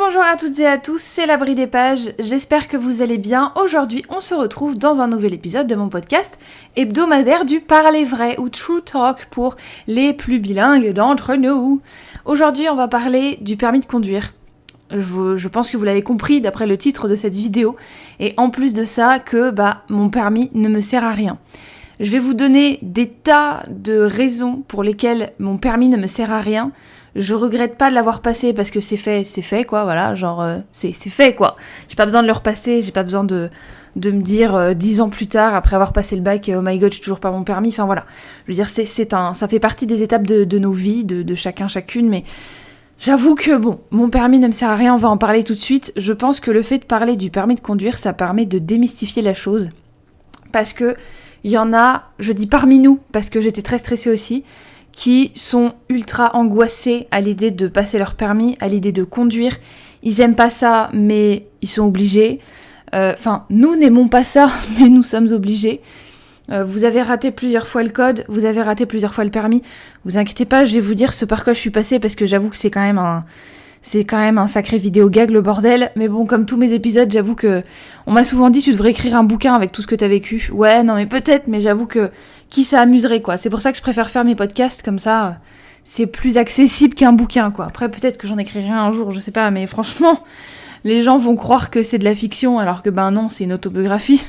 bonjour à toutes et à tous, c'est l'Abri des Pages, j'espère que vous allez bien. Aujourd'hui, on se retrouve dans un nouvel épisode de mon podcast hebdomadaire du Parler Vrai ou True Talk pour les plus bilingues d'entre nous. Aujourd'hui, on va parler du permis de conduire. Je pense que vous l'avez compris d'après le titre de cette vidéo. Et en plus de ça, que mon permis ne me sert à rien. Je vais vous donner des tas de raisons pour lesquelles mon permis ne me sert à rien. Je regrette pas de l'avoir passé parce que c'est fait quoi, voilà, genre c'est fait quoi. J'ai pas besoin de le repasser, j'ai pas besoin de me dire 10 ans plus tard, après avoir passé le bac, oh my god, j'ai toujours pas mon permis, enfin voilà. Je veux dire, ça fait partie des étapes de nos vies, de chacun, chacune, mais j'avoue que mon permis ne me sert à rien, on va en parler tout de suite. Je pense que le fait de parler du permis de conduire, ça permet de démystifier la chose. Parce que il y en a, je dis parmi nous, parce que j'étais très stressée aussi, qui sont ultra angoissés à l'idée de passer leur permis, à l'idée de conduire. Ils aiment pas ça, mais ils sont obligés. Nous n'aimons pas ça, mais nous sommes obligés. Vous avez raté plusieurs fois le code, vous avez raté plusieurs fois le permis. Vous inquiétez pas, je vais vous dire ce par quoi je suis passée, parce que j'avoue que c'est quand même un sacré vidéo gag, le bordel. Mais bon, comme tous mes épisodes, j'avoue que on m'a souvent dit tu devrais écrire un bouquin avec tout ce que t'as vécu. Ouais, non mais peut-être, mais j'avoue que qui ça amuserait quoi. C'est pour ça que je préfère faire mes podcasts comme ça. C'est plus accessible qu'un bouquin quoi. Après peut-être que j'en écrirai un jour, je sais pas, mais franchement, les gens vont croire que c'est de la fiction alors que non, c'est une autobiographie.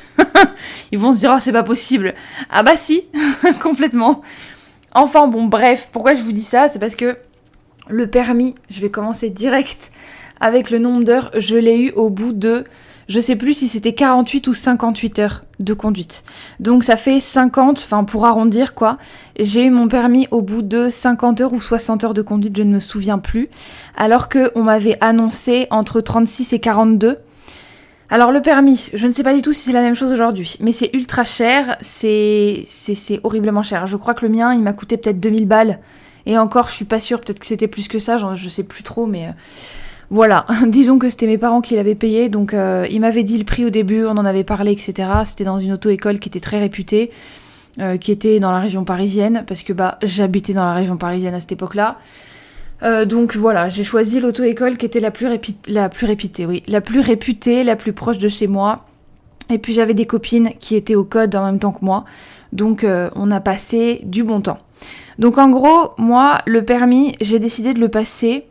Ils vont se dire oh c'est pas possible. Ah bah si, complètement. Enfin bon, bref, pourquoi je vous dis ça, c'est parce que le permis, je vais commencer direct avec le nombre d'heures, je l'ai eu au bout de, je sais plus si c'était 48 ou 58 heures de conduite. Donc ça fait 50, pour arrondir quoi, j'ai eu mon permis au bout de 50 heures ou 60 heures de conduite, je ne me souviens plus, alors qu'on m'avait annoncé entre 36 et 42. Alors le permis, je ne sais pas du tout si c'est la même chose aujourd'hui, mais c'est ultra cher, c'est horriblement cher. Je crois que le mien, il m'a coûté peut-être 2000 balles. Et encore, je suis pas sûre, peut-être que c'était plus que ça, je sais plus trop, mais voilà. Disons que c'était mes parents qui l'avaient payé, donc ils m'avaient dit le prix au début, on en avait parlé, etc. C'était dans une auto-école qui était très réputée, qui était dans la région parisienne, parce que j'habitais dans la région parisienne à cette époque-là. Donc voilà, j'ai choisi l'auto-école qui était la plus réputée, la plus proche de chez moi. Et puis j'avais des copines qui étaient au code en même temps que moi, donc on a passé du bon temps. Donc en gros, moi, le permis, j'ai décidé de le passer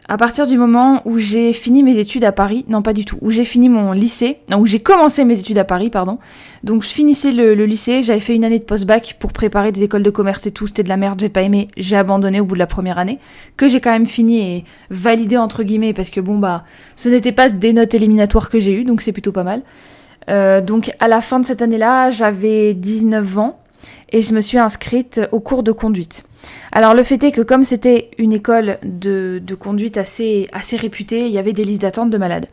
à partir du moment où j'ai fini mes études à Paris. Non, pas du tout. Où j'ai fini mon lycée. Non, où j'ai commencé mes études à Paris, pardon. Donc je finissais le lycée, j'avais fait une année de post-bac pour préparer des écoles de commerce et tout. C'était de la merde, j'ai pas aimé. J'ai abandonné au bout de la première année, que j'ai quand même fini et validé entre guillemets, parce que ce n'était pas des notes éliminatoires que j'ai eues, donc c'est plutôt pas mal. Donc à la fin de cette année-là, j'avais 19 ans. Et je me suis inscrite au cours de conduite. Alors le fait est que comme c'était une école de conduite assez réputée, il y avait des listes d'attente de malades.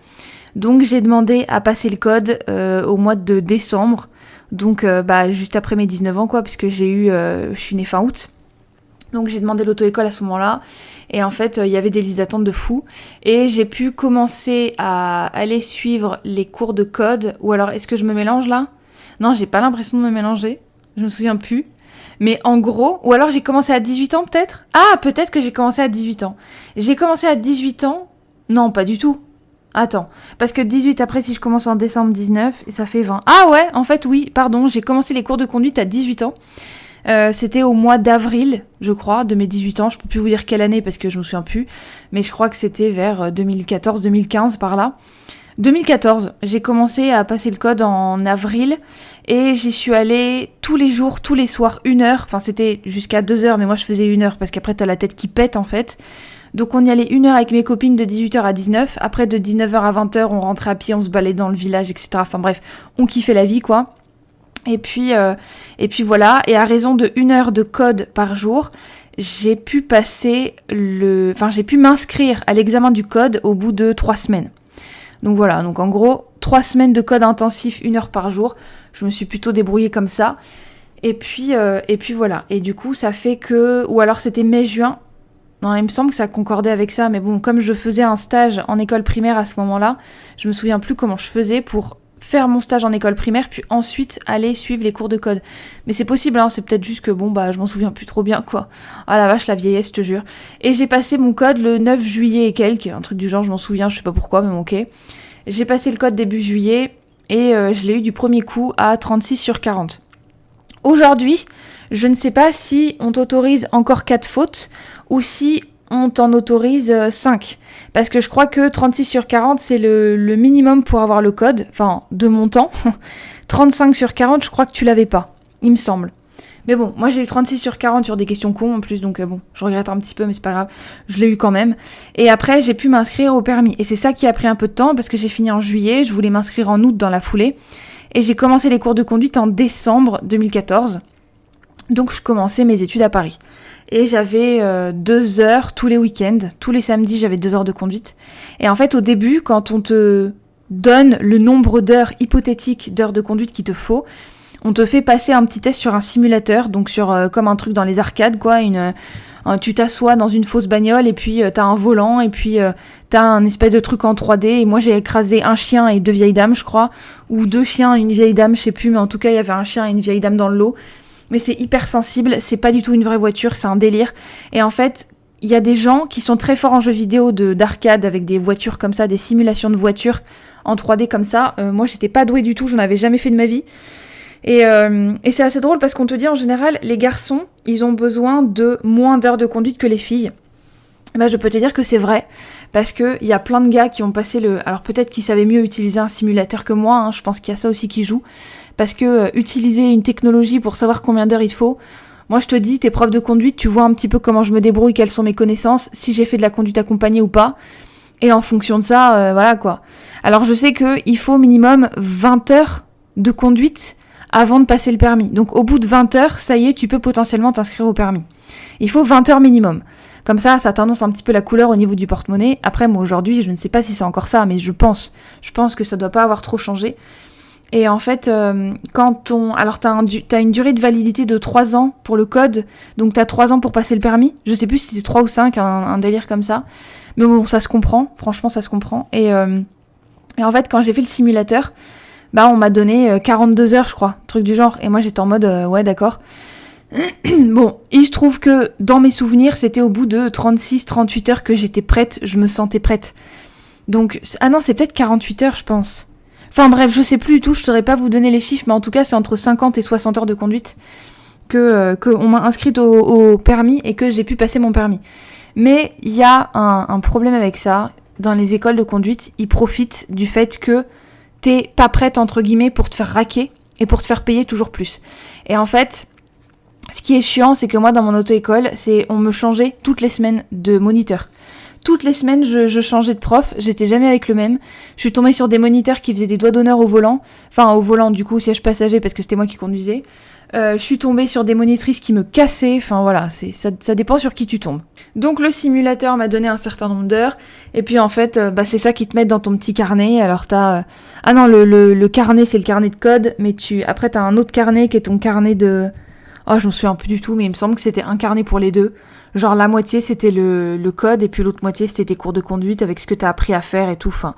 Donc j'ai demandé à passer le code au mois de décembre, donc juste après mes 19 ans quoi, puisque je suis née fin août. Donc j'ai demandé l'auto-école à ce moment-là, et en fait il y avait des listes d'attente de fous, et j'ai pu commencer à aller suivre les cours de code, ou alors est-ce que je me mélange là ? Non, j'ai pas l'impression de me mélanger. Je me souviens plus. Mais en gros, ou alors j'ai commencé à 18 ans peut-être ? Ah, peut-être que j'ai commencé à 18 ans. J'ai commencé à 18 ans ? Non, pas du tout. Attends, parce que 18 après si je commence en décembre 19, et ça fait 20. Ah ouais, en fait oui, pardon, j'ai commencé les cours de conduite à 18 ans. C'était au mois d'avril, je crois, de mes 18 ans. Je peux plus vous dire quelle année parce que je me souviens plus. Mais je crois que c'était vers 2014-2015 par là. 2014, j'ai commencé à passer le code en avril et j'y suis allée tous les jours, tous les soirs, 1 heure. Enfin, c'était jusqu'à 2 heures, mais moi je faisais 1 heure parce qu'après t'as la tête qui pète en fait. Donc on y allait 1 heure avec mes copines de 18h à 19. Après de 19h à 20h, on rentrait à pied, on se baladait dans le village, etc. Enfin bref, on kiffait la vie quoi. Et puis voilà, et à raison de 1 heure de code par jour, j'ai pu m'inscrire à l'examen du code au bout de 3 semaines. Donc voilà, donc en gros, 3 semaines de code intensif, 1 heure par jour. Je me suis plutôt débrouillée comme ça. Et puis voilà. Et du coup, ça fait que... Ou alors c'était mai-juin. Non, il me semble que ça concordait avec ça. Mais bon, comme je faisais un stage en école primaire à ce moment-là, je me souviens plus comment je faisais pour faire mon stage en école primaire, puis ensuite aller suivre les cours de code. Mais c'est possible, hein, c'est peut-être juste que je m'en souviens plus trop bien, quoi. Ah la vache, la vieillesse, je te jure. Et j'ai passé mon code le 9 juillet et quelques, un truc du genre, je m'en souviens, je sais pas pourquoi, mais bon, ok. J'ai passé le code début juillet, et je l'ai eu du premier coup à 36 sur 40. Aujourd'hui, je ne sais pas si on t'autorise encore 4 fautes, ou si on t'en autorise 5. Parce que je crois que 36 sur 40, c'est le minimum pour avoir le code. Enfin, de mon temps. 35 sur 40, je crois que tu l'avais pas. Il me semble. Mais bon, moi j'ai eu 36 sur 40 sur des questions cons en plus. Donc je regrette un petit peu, mais c'est pas grave. Je l'ai eu quand même. Et après, j'ai pu m'inscrire au permis. Et c'est ça qui a pris un peu de temps parce que j'ai fini en juillet. Je voulais m'inscrire en août dans la foulée. Et j'ai commencé les cours de conduite en décembre 2014. Donc je commençais mes études à Paris. Et j'avais 2 heures tous les week-ends. Tous les samedis, j'avais 2 heures de conduite. Et en fait, au début, quand on te donne le nombre d'heures hypothétiques d'heures de conduite qu'il te faut, on te fait passer un petit test sur un simulateur, donc sur comme un truc dans les arcades, quoi. Tu t'assois dans une fausse bagnole et puis t'as un volant et puis t'as un espèce de truc en 3D. Et moi, j'ai écrasé un chien et 2 vieilles dames, je crois. Ou 2 chiens et une vieille dame, je sais plus. Mais en tout cas, il y avait un chien et une vieille dame dans le lot. Mais c'est hyper sensible, c'est pas du tout une vraie voiture, c'est un délire. Et en fait, il y a des gens qui sont très forts en jeux vidéo d'arcade avec des voitures comme ça, des simulations de voitures en 3D comme ça. Moi, j'étais pas douée du tout, j'en avais jamais fait de ma vie. Et c'est assez drôle parce qu'on te dit en général, les garçons, ils ont besoin de moins d'heures de conduite que les filles. Je peux te dire que c'est vrai, parce qu'il y a plein de gars qui ont passé Alors peut-être qu'ils savaient mieux utiliser un simulateur que moi, hein, je pense qu'il y a ça aussi qui joue. Parce que utiliser une technologie pour savoir combien d'heures il faut, moi je te dis, tes preuves de conduite, tu vois un petit peu comment je me débrouille, quelles sont mes connaissances, si j'ai fait de la conduite accompagnée ou pas. Et en fonction de ça, voilà quoi. Alors je sais qu'il faut minimum 20 heures de conduite avant de passer le permis. Donc au bout de 20 heures, ça y est, tu peux potentiellement t'inscrire au permis. Il faut 20 heures minimum. Comme ça t'annonce un petit peu la couleur au niveau du porte-monnaie. Après, moi aujourd'hui, je ne sais pas si c'est encore ça, mais je pense que ça doit pas avoir trop changé. Et en fait, alors t'as une durée de validité de 3 ans pour le code, donc t'as 3 ans pour passer le permis. Je sais plus si c'est 3 ou 5, un délire comme ça. Mais bon, ça se comprend, franchement ça se comprend. Et en fait, quand j'ai fait le simulateur, on m'a donné 42 heures, je crois, truc du genre. Et moi j'étais en mode, ouais d'accord. Bon, il se trouve que dans mes souvenirs, c'était au bout de 36-38 heures que j'étais prête, je me sentais prête. Donc, ah non, c'est peut-être 48 heures, je pense. Enfin bref, je sais plus du tout, je saurais pas vous donner les chiffres, mais en tout cas, c'est entre 50 et 60 heures de conduite que on m'a inscrite au permis et que j'ai pu passer mon permis. Mais il y a un problème avec ça. Dans les écoles de conduite, ils profitent du fait que t'es pas prête, entre guillemets, pour te faire raquer et pour te faire payer toujours plus. Et en fait, ce qui est chiant, c'est que moi, dans mon auto-école, on me changeait toutes les semaines de moniteur. Toutes les semaines, je changeais de prof, j'étais jamais avec le même. Je suis tombée sur des moniteurs qui faisaient des doigts d'honneur au volant. Enfin, au volant, du coup, siège passager, parce que c'était moi qui conduisais. Je suis tombée sur des monitrices qui me cassaient. Enfin, voilà, ça dépend sur qui tu tombes. Donc, le simulateur m'a donné un certain nombre d'heures. Et puis, en fait, c'est ça qu'ils te mettent dans ton petit carnet. Alors, t'as... Ah non, le carnet, c'est le carnet de code. Mais après, t'as un autre carnet qui est ton carnet de... Oh, je m'en souviens plus du tout, mais il me semble que c'était un carnet pour les deux. Genre la moitié c'était le code et puis l'autre moitié c'était tes cours de conduite avec ce que t'as appris à faire et tout. Enfin,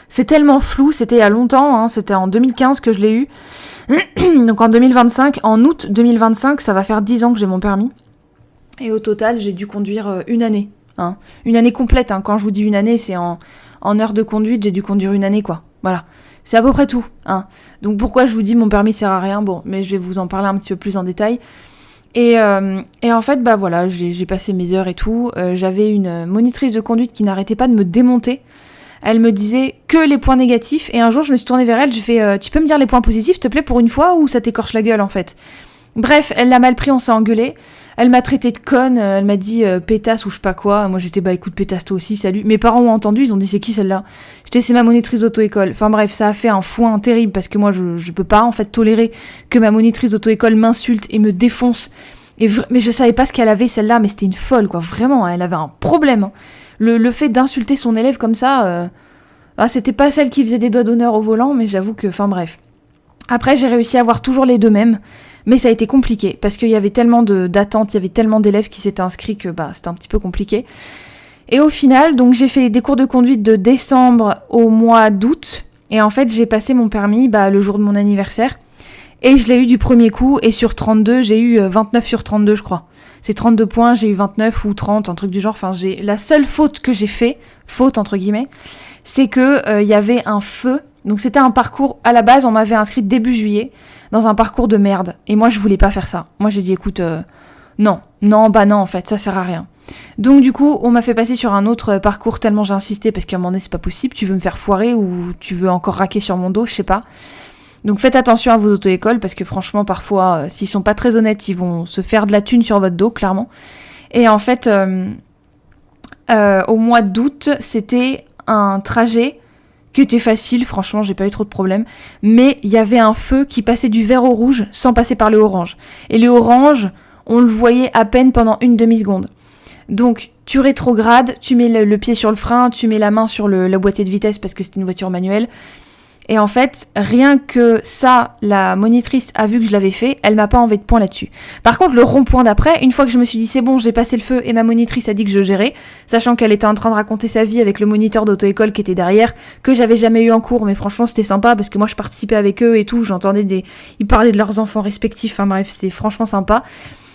c'est tellement flou, c'était il y a longtemps, hein, c'était en 2015 que je l'ai eu. Donc en 2025, en août 2025, ça va faire 10 ans que j'ai mon permis. Et au total, j'ai dû conduire une année. Hein. Une année complète, hein. Quand je vous dis une année, c'est en heure de conduite, j'ai dû conduire une année, quoi. Voilà. C'est à peu près tout. Hein. Donc pourquoi je vous dis mon permis sert à rien ? Bon, mais je vais vous en parler un petit peu plus en détail. Et en fait, voilà, j'ai passé mes heures et tout. J'avais une monitrice de conduite qui n'arrêtait pas de me démonter. Elle me disait que les points négatifs. Et un jour, je me suis tournée vers elle, j'ai fait tu peux me dire les points positifs, s'il te plaît, pour une fois, ou ça t'écorche la gueule, en fait ? Bref, elle l'a mal pris, on s'est engueulé. Elle m'a traité de conne, elle m'a dit pétasse ou je sais pas quoi. Moi, j'étais écoute, pétasse toi aussi, salut. Mes parents ont entendu, ils ont dit c'est qui celle-là ? C'est ma monitrice d'auto-école. Enfin bref, ça a fait un foin terrible parce que moi, je peux pas en fait tolérer que ma monitrice d'auto-école m'insulte et me défonce. Mais je savais pas ce qu'elle avait celle-là, mais c'était une folle quoi, vraiment, elle avait un problème. Hein. Le fait d'insulter son élève comme ça, c'était pas celle qui faisait des doigts d'honneur au volant, mais j'avoue que, enfin bref. Après, j'ai réussi à avoir toujours les deux mêmes. Mais ça a été compliqué, parce qu'il y avait tellement d'attentes, il y avait tellement d'élèves qui s'étaient inscrits que c'était un petit peu compliqué. Et au final, donc j'ai fait des cours de conduite de décembre au mois d'août, Et en fait, j'ai passé mon permis le jour de mon anniversaire. Et je l'ai eu du premier coup. Et sur 32, j'ai eu 29 sur 32, je crois. C'est 32 points, j'ai eu 29 ou 30, un truc du genre. Enfin, la seule faute que j'ai fait, faute entre guillemets, c'est que y avait un feu. Donc c'était un parcours, à la base, on m'avait inscrit début juillet dans un parcours de merde. Et moi, je voulais pas faire ça. Moi, j'ai dit, écoute, non, en fait, ça sert à rien. Donc du coup, on m'a fait passer sur un autre parcours tellement j'ai insisté parce qu'à un moment donné, c'est pas possible. Tu veux me faire foirer ou tu veux encore raquer sur mon dos, je sais pas. Donc faites attention à vos auto-écoles parce que franchement, parfois, s'ils sont pas très honnêtes, ils vont se faire de la thune sur votre dos, clairement. Et en fait, au mois d'août, c'était un trajet qui était facile, franchement, j'ai pas eu trop de problèmes. Mais il y avait un feu qui passait du vert au rouge sans passer par le orange. Et le orange, on le voyait à peine pendant une demi-seconde. Donc, tu rétrogrades, tu mets le pied sur le frein, tu mets la main sur le boîtier de vitesse parce que c'était une voiture manuelle. Et en fait, rien que ça, la monitrice a vu que je l'avais fait, elle m'a pas enlevé de point là-dessus. Par contre, le rond-point d'après, une fois que je me suis dit c'est bon, j'ai passé le feu et ma monitrice a dit que je gérais, sachant qu'elle était en train de raconter sa vie avec le moniteur d'auto-école qui était derrière, que j'avais jamais eu en cours, mais franchement c'était sympa parce que moi je participais avec eux et tout, j'entendais ils parlaient de leurs enfants respectifs, enfin bref, c'était franchement sympa.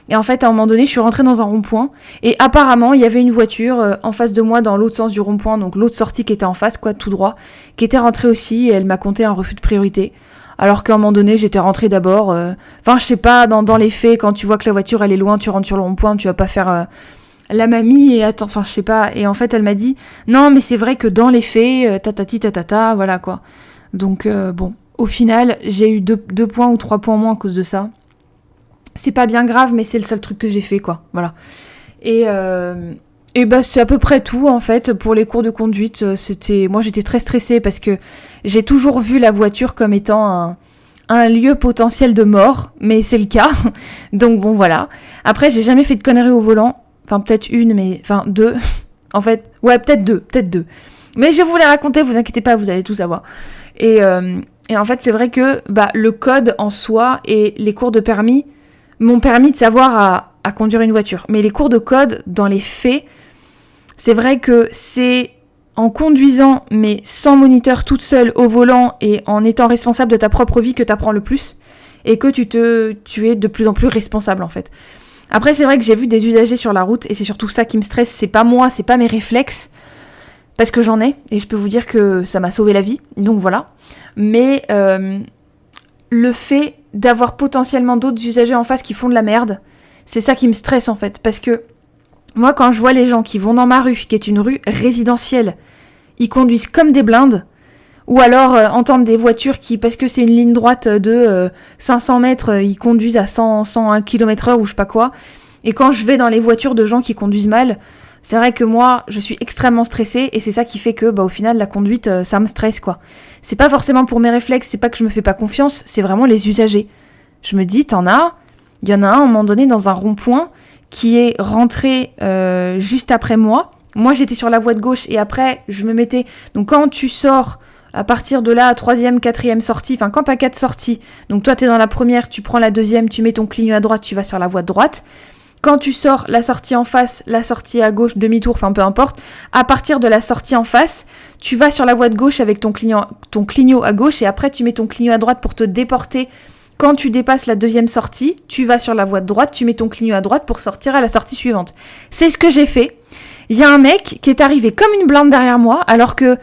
Et en fait, à un moment donné, je suis rentrée dans un rond-point. Et apparemment, il y avait une voiture en face de moi dans l'autre sens du rond-point. Donc l'autre sortie qui était en face, quoi, tout droit. Qui était rentrée aussi et elle m'a compté un refus de priorité. Alors qu'à un moment donné, j'étais rentrée d'abord. Enfin, je sais pas, dans les faits, quand tu vois que la voiture, elle est loin, tu rentres sur le rond-point, tu vas pas faire la mamie et attends, enfin, je sais pas. Et en fait, elle m'a dit, non, mais c'est vrai que dans les faits, tatati tatata, voilà, quoi. Donc, bon. Au final, j'ai eu 2 points ou 3 points moins à cause de ça. C'est pas bien grave, mais c'est le seul truc que j'ai fait, quoi. Voilà. Et c'est à peu près tout, en fait, pour les cours de conduite. Moi, j'étais très stressée parce que j'ai toujours vu la voiture comme étant un lieu potentiel de mort, mais c'est le cas. Donc, bon, voilà. Après, j'ai jamais fait de conneries au volant. Enfin, peut-être une, mais... Enfin, 2. En fait, ouais, peut-être deux. Mais je vais vous les raconter, vous inquiétez pas, vous allez tout savoir. Et en fait, c'est vrai que le code en soi et les cours de permis m'ont permis de savoir à conduire une voiture. Mais les cours de code, dans les faits, c'est vrai que c'est en conduisant, mais sans moniteur, toute seule au volant et en étant responsable de ta propre vie que tu apprends le plus et que tu es de plus en plus responsable, en fait. Après, c'est vrai que j'ai vu des usagers sur la route et c'est surtout ça qui me stresse. C'est pas moi, c'est pas mes réflexes, parce que j'en ai et je peux vous dire que ça m'a sauvé la vie. Donc voilà. Mais le fait d'avoir potentiellement d'autres usagers en face qui font de la merde, c'est ça qui me stresse en fait, parce que moi quand je vois les gens qui vont dans ma rue, qui est une rue résidentielle, ils conduisent comme des blindes, ou alors entendre des voitures qui, parce que c'est une ligne droite de 500 mètres, ils conduisent à 101 km/h ou je sais pas quoi, et quand je vais dans les voitures de gens qui conduisent mal, c'est vrai que moi, je suis extrêmement stressée et c'est ça qui fait que, au final, la conduite, ça me stresse, quoi. C'est pas forcément pour mes réflexes, c'est pas que je me fais pas confiance, c'est vraiment les usagers. Je me dis, il y en a un, à un moment donné, dans un rond-point, qui est rentré juste après moi. Moi, j'étais sur la voie de gauche et après, je me mettais... Donc, quand tu sors, à partir de là, 3e, 4e sortie, enfin, quand t'as 4 sorties, donc toi, t'es dans la première, tu prends la deuxième, tu mets ton clignon à droite, tu vas sur la voie de droite. Quand tu sors la sortie en face, la sortie à gauche, demi-tour, enfin peu importe, à partir de la sortie en face, tu vas sur la voie de gauche avec ton clignot à gauche et après tu mets ton clignot à droite pour te déporter. Quand tu dépasses la deuxième sortie, tu vas sur la voie de droite, tu mets ton clignot à droite pour sortir à la sortie suivante. C'est ce que j'ai fait. Il y a un mec qui est arrivé comme une blinde derrière moi alors que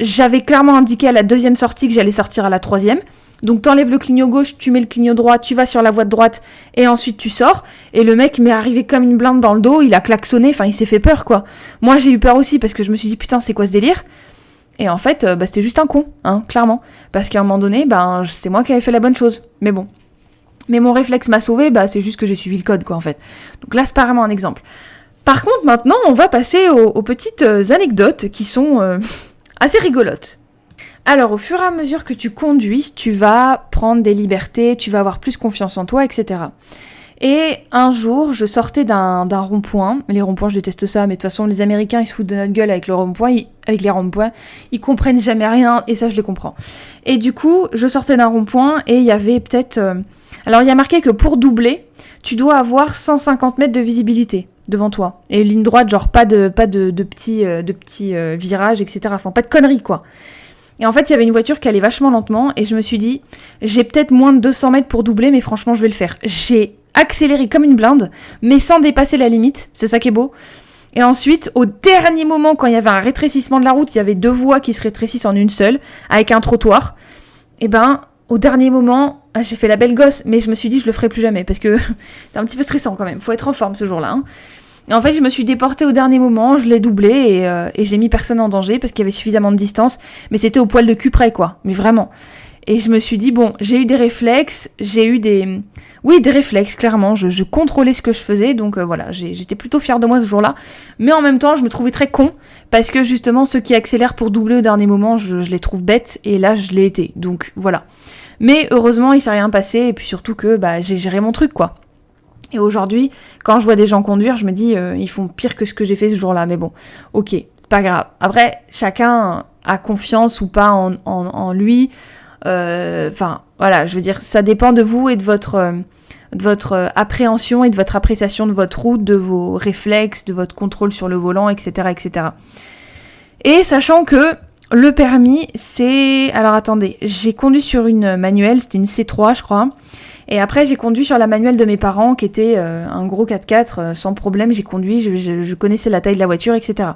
j'avais clairement indiqué à la deuxième sortie que j'allais sortir à la troisième. Donc t'enlèves le clignot gauche, tu mets le clignot droit, tu vas sur la voie de droite et ensuite tu sors. Et le mec m'est arrivé comme une blinde dans le dos, il a klaxonné, enfin il s'est fait peur quoi. Moi j'ai eu peur aussi parce que je me suis dit putain c'est quoi ce délire. Et en fait c'était juste un con, hein, clairement. Parce qu'à un moment donné, c'était moi qui avais fait la bonne chose. Mais bon. Mais mon réflexe m'a sauvé, c'est juste que j'ai suivi le code quoi en fait. Donc là c'est pas vraiment un exemple. Par contre maintenant on va passer aux petites anecdotes qui sont assez rigolotes. Alors, au fur et à mesure que tu conduis, tu vas prendre des libertés, tu vas avoir plus confiance en toi, etc. Et un jour, je sortais d'un rond-point. Les ronds-points, je déteste ça, mais de toute façon, les Américains, ils se foutent de notre gueule avec les ronds-points, ils comprennent jamais rien, et ça, je les comprends. Et du coup, je sortais d'un rond-point, et il y avait peut-être... Alors, il y a marqué que pour doubler, tu dois avoir 150 mètres de visibilité devant toi. Et ligne droite, genre pas de petits virages, etc. Enfin, pas de conneries, quoi. Et en fait, il y avait une voiture qui allait vachement lentement et je me suis dit, j'ai peut-être moins de 200 mètres pour doubler, mais franchement, je vais le faire. J'ai accéléré comme une blinde, mais sans dépasser la limite. C'est ça qui est beau. Et ensuite, au dernier moment, quand il y avait un rétrécissement de la route, il y avait 2 voies qui se rétrécissent en une seule, avec un trottoir. Et ben, au dernier moment, j'ai fait la belle gosse, mais je me suis dit, je le ferai plus jamais, parce que c'est un petit peu stressant quand même. Faut être en forme ce jour-là. Hein. Et en fait, je me suis déportée au dernier moment, je l'ai doublé et j'ai mis personne en danger parce qu'il y avait suffisamment de distance, mais c'était au poil de cul près, quoi. Mais vraiment. Et je me suis dit, bon, j'ai eu des réflexes, Oui, des réflexes, clairement. Je contrôlais ce que je faisais, donc voilà, j'étais plutôt fière de moi ce jour-là. Mais en même temps, je me trouvais très con, parce que justement, ceux qui accélèrent pour doubler au dernier moment, je les trouve bêtes, et là, je l'ai été. Donc voilà. Mais heureusement, il s'est rien passé, et puis surtout que j'ai géré mon truc, quoi. Et aujourd'hui, quand je vois des gens conduire, je me dis, ils font pire que ce que j'ai fait ce jour-là. Mais bon, ok, c'est pas grave. Après, chacun a confiance ou pas en lui. Enfin, voilà, je veux dire, ça dépend de vous et de votre appréhension et de votre appréciation de votre route, de vos réflexes, de votre contrôle sur le volant, etc., etc. Et sachant que le permis, c'est... Alors attendez, j'ai conduit sur une manuelle, c'était une C3, je crois. Et après, j'ai conduit sur la manuelle de mes parents, qui était un gros 4x4, sans problème. J'ai conduit, je connaissais la taille de la voiture, etc.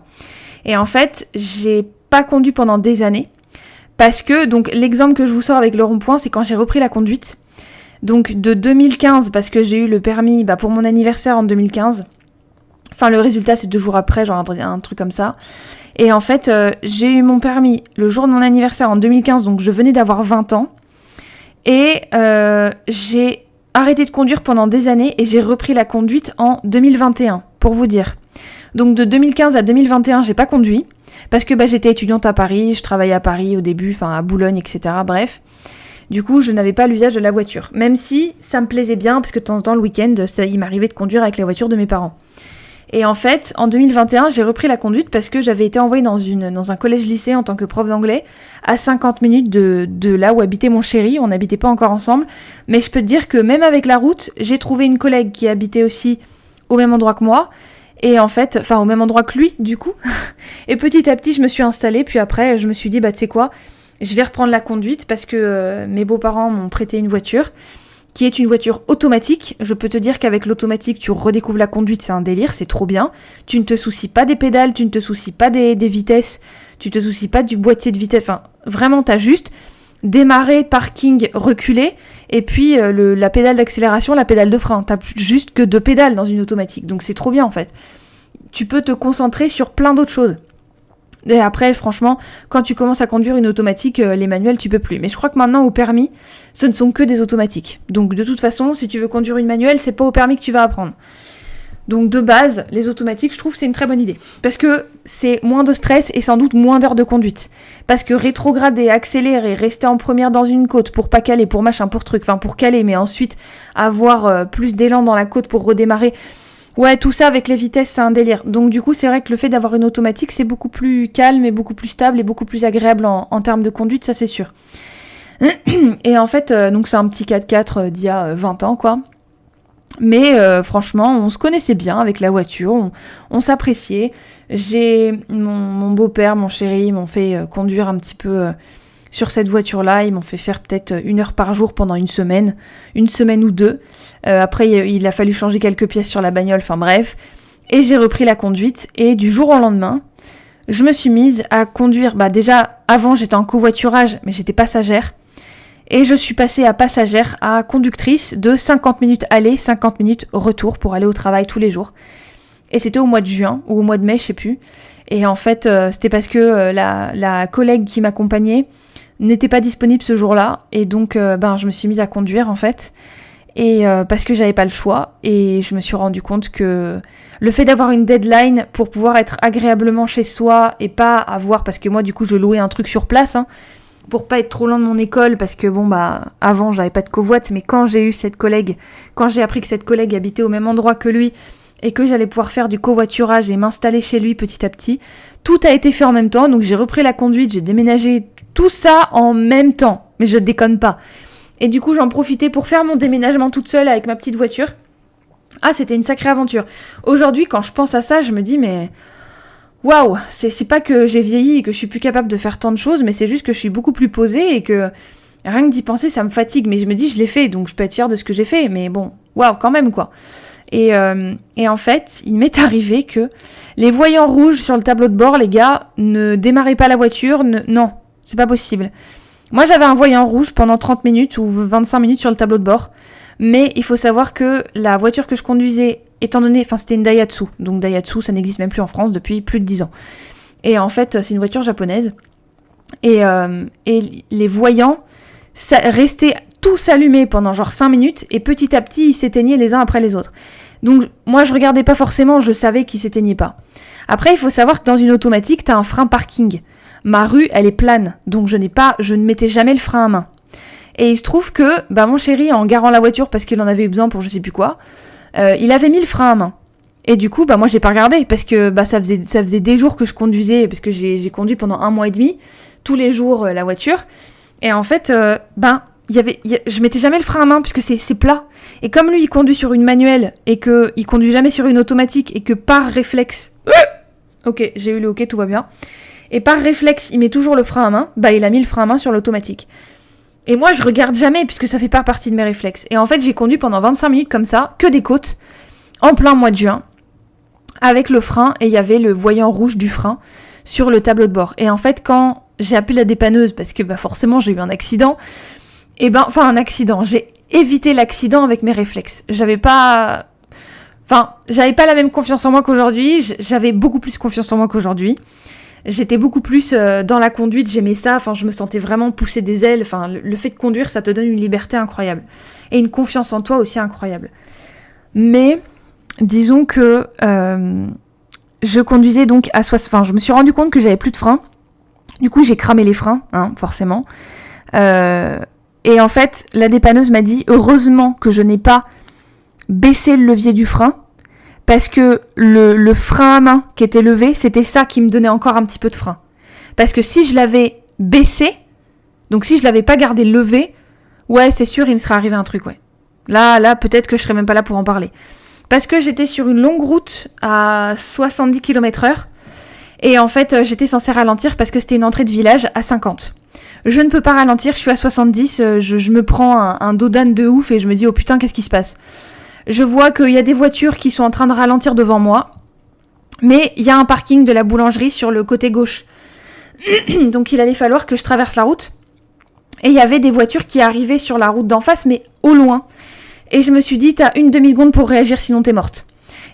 Et en fait, j'ai pas conduit pendant des années. Parce que, donc, l'exemple que je vous sors avec le rond-point, c'est quand j'ai repris la conduite. Donc, de 2015, parce que j'ai eu le permis pour mon anniversaire en 2015. Enfin, le résultat, c'est 2 jours après, genre un truc comme ça. Et en fait, j'ai eu mon permis le jour de mon anniversaire en 2015, donc je venais d'avoir 20 ans. Et j'ai arrêté de conduire pendant des années et j'ai repris la conduite en 2021, pour vous dire. Donc de 2015 à 2021, j'ai pas conduit, parce que j'étais étudiante à Paris, je travaillais à Paris au début, enfin à Boulogne, etc. Bref. Du coup, je n'avais pas l'usage de la voiture. Même si ça me plaisait bien, parce que de temps en temps, le week-end, il m'arrivait de conduire avec la voiture de mes parents. Et en fait, en 2021, j'ai repris la conduite parce que j'avais été envoyée dans un collège-lycée en tant que prof d'anglais, à 50 minutes de là où habitait mon chéri. On n'habitait pas encore ensemble. Mais je peux te dire que même avec la route, j'ai trouvé une collègue qui habitait aussi au même endroit que moi. Et en fait, enfin au même endroit que lui, du coup. Et petit à petit, je me suis installée. Puis après, je me suis dit, tu sais quoi, je vais reprendre la conduite parce que mes beaux-parents m'ont prêté une voiture qui est une voiture automatique. Je peux te dire qu'avec l'automatique, tu redécouvres la conduite, c'est un délire, c'est trop bien. Tu ne te soucies pas des pédales, tu ne te soucies pas des vitesses, tu te soucies pas du boîtier de vitesse. Enfin, vraiment, t'as juste démarrer, parking, reculer, et puis la pédale d'accélération, la pédale de frein. T'as juste que 2 pédales dans une automatique, donc c'est trop bien en fait. Tu peux te concentrer sur plein d'autres choses. Et après, franchement, quand tu commences à conduire une automatique, les manuels, tu peux plus. Mais je crois que maintenant, au permis, ce ne sont que des automatiques. Donc, de toute façon, si tu veux conduire une manuelle, c'est pas au permis que tu vas apprendre. Donc, de base, les automatiques, je trouve que c'est une très bonne idée. Parce que c'est moins de stress et sans doute moins d'heures de conduite. Parce que rétrograder, accélérer, rester en première dans une côte pour pas caler, pour machin, pour truc, enfin pour caler, mais ensuite avoir plus d'élan dans la côte pour redémarrer... Ouais, tout ça avec les vitesses, c'est un délire. Donc du coup, c'est vrai que le fait d'avoir une automatique, c'est beaucoup plus calme et beaucoup plus stable et beaucoup plus agréable en termes de conduite, ça c'est sûr. Et en fait, donc c'est un petit 4x4 d'il y a 20 ans, quoi. Mais franchement, on se connaissait bien avec la voiture, on s'appréciait. J'ai mon beau-père, mon chéri, ils m'ont fait conduire un petit peu... sur cette voiture-là, ils m'ont fait faire peut-être 1 heure par jour pendant une semaine ou 2. Après, il a fallu changer quelques pièces sur la bagnole, enfin bref. Et j'ai repris la conduite. Et du jour au lendemain, je me suis mise à conduire. Déjà, avant, j'étais en covoiturage, mais j'étais passagère. Et je suis passée à passagère à conductrice de 50 minutes aller, 50 minutes retour pour aller au travail tous les jours. Et c'était au mois de juin ou au mois de mai, je sais plus. Et en fait, c'était parce que la collègue qui m'accompagnait n'était pas disponible ce jour-là, et donc je me suis mise à conduire en fait, et parce que j'avais pas le choix, et je me suis rendu compte que le fait d'avoir une deadline pour pouvoir être agréablement chez soi et pas avoir, parce que moi du coup je louais un truc sur place, pour pas être trop loin de mon école, parce que avant j'avais pas de covoite, mais quand j'ai appris que cette collègue habitait au même endroit que lui, et que j'allais pouvoir faire du covoiturage et m'installer chez lui petit à petit, tout a été fait en même temps, donc j'ai repris la conduite, j'ai déménagé, tout ça en même temps, mais je déconne pas. Et du coup, j'en profitais pour faire mon déménagement toute seule avec ma petite voiture. Ah, c'était une sacrée aventure. Aujourd'hui, quand je pense à ça, je me dis, mais... waouh, c'est pas que j'ai vieilli et que je suis plus capable de faire tant de choses, mais c'est juste que je suis beaucoup plus posée et que rien que d'y penser, ça me fatigue. Mais je me dis, je l'ai fait, donc je peux être fière de ce que j'ai fait. Mais bon, waouh, quand même, quoi. Et en fait, il m'est arrivé que les voyants rouges sur le tableau de bord, les gars, ne démarrez pas la voiture. Non, c'est pas possible. Moi, j'avais un voyant rouge pendant 30 minutes ou 25 minutes sur le tableau de bord. Mais il faut savoir que la voiture que je conduisais, étant donné, enfin c'était une Daihatsu, donc Daihatsu ça n'existe même plus en France depuis plus de 10 ans. Et en fait c'est une voiture japonaise, et les voyants restaient tous allumés pendant genre 5 minutes, et petit à petit ils s'éteignaient les uns après les autres. Donc moi je regardais pas forcément, je savais qu'ils s'éteignaient pas. Après il faut savoir que dans une automatique t'as un frein parking. Ma rue elle est plane, donc je ne mettais jamais le frein à main. Et il se trouve que mon chéri, en garant la voiture parce qu'il en avait eu besoin pour je sais plus quoi, il avait mis le frein à main. Et du coup, moi j'ai pas regardé parce que ça faisait des jours que je conduisais, parce que j'ai conduit pendant 1 mois et demi, tous les jours la voiture. Et en fait, je mettais jamais le frein à main puisque c'est plat. Et comme lui, il conduit sur une manuelle et qu'il conduit jamais sur une automatique et que par réflexe... Ok, j'ai eu le ok, tout va bien. Et par réflexe, il met toujours le frein à main, il a mis le frein à main sur l'automatique. Et moi, je regarde jamais, puisque ça fait pas partie de mes réflexes. Et en fait, j'ai conduit pendant 25 minutes comme ça, que des côtes, en plein mois de juin, avec le frein, et il y avait le voyant rouge du frein sur le tableau de bord. Et en fait, quand j'ai appelé la dépanneuse, parce que forcément, j'ai eu un accident, j'ai évité l'accident avec mes réflexes. J'avais pas la même confiance en moi qu'aujourd'hui, j'avais beaucoup plus confiance en moi qu'aujourd'hui. J'étais beaucoup plus dans la conduite, j'aimais ça, je me sentais vraiment pousser des ailes, le fait de conduire, ça te donne une liberté incroyable. Et une confiance en toi aussi incroyable. Mais, disons que je conduisais donc à 60... je me suis rendu compte que j'avais plus de frein. Du coup, j'ai cramé les freins, forcément. Et en fait, la dépanneuse m'a dit, heureusement que je n'ai pas baissé le levier du frein, parce que le frein à main qui était levé, c'était ça qui me donnait encore un petit peu de frein. Parce que si je l'avais baissé, donc si je l'avais pas gardé levé, ouais, c'est sûr, il me serait arrivé un truc, ouais. Là, peut-être que je serais même pas là pour en parler. Parce que j'étais sur une longue route à 70 km/h, et en fait, j'étais censée ralentir parce que c'était une entrée de village à 50. Je ne peux pas ralentir, je suis à 70, je me prends un dos d'âne de ouf, et je me dis, oh putain, qu'est-ce qui se passe ? Je vois qu'il y a des voitures qui sont en train de ralentir devant moi, mais il y a un parking de la boulangerie sur le côté gauche. Donc il allait falloir que je traverse la route. Et il y avait des voitures qui arrivaient sur la route d'en face, mais au loin. Et je me suis dit, t'as une demi-seconde pour réagir, sinon t'es morte.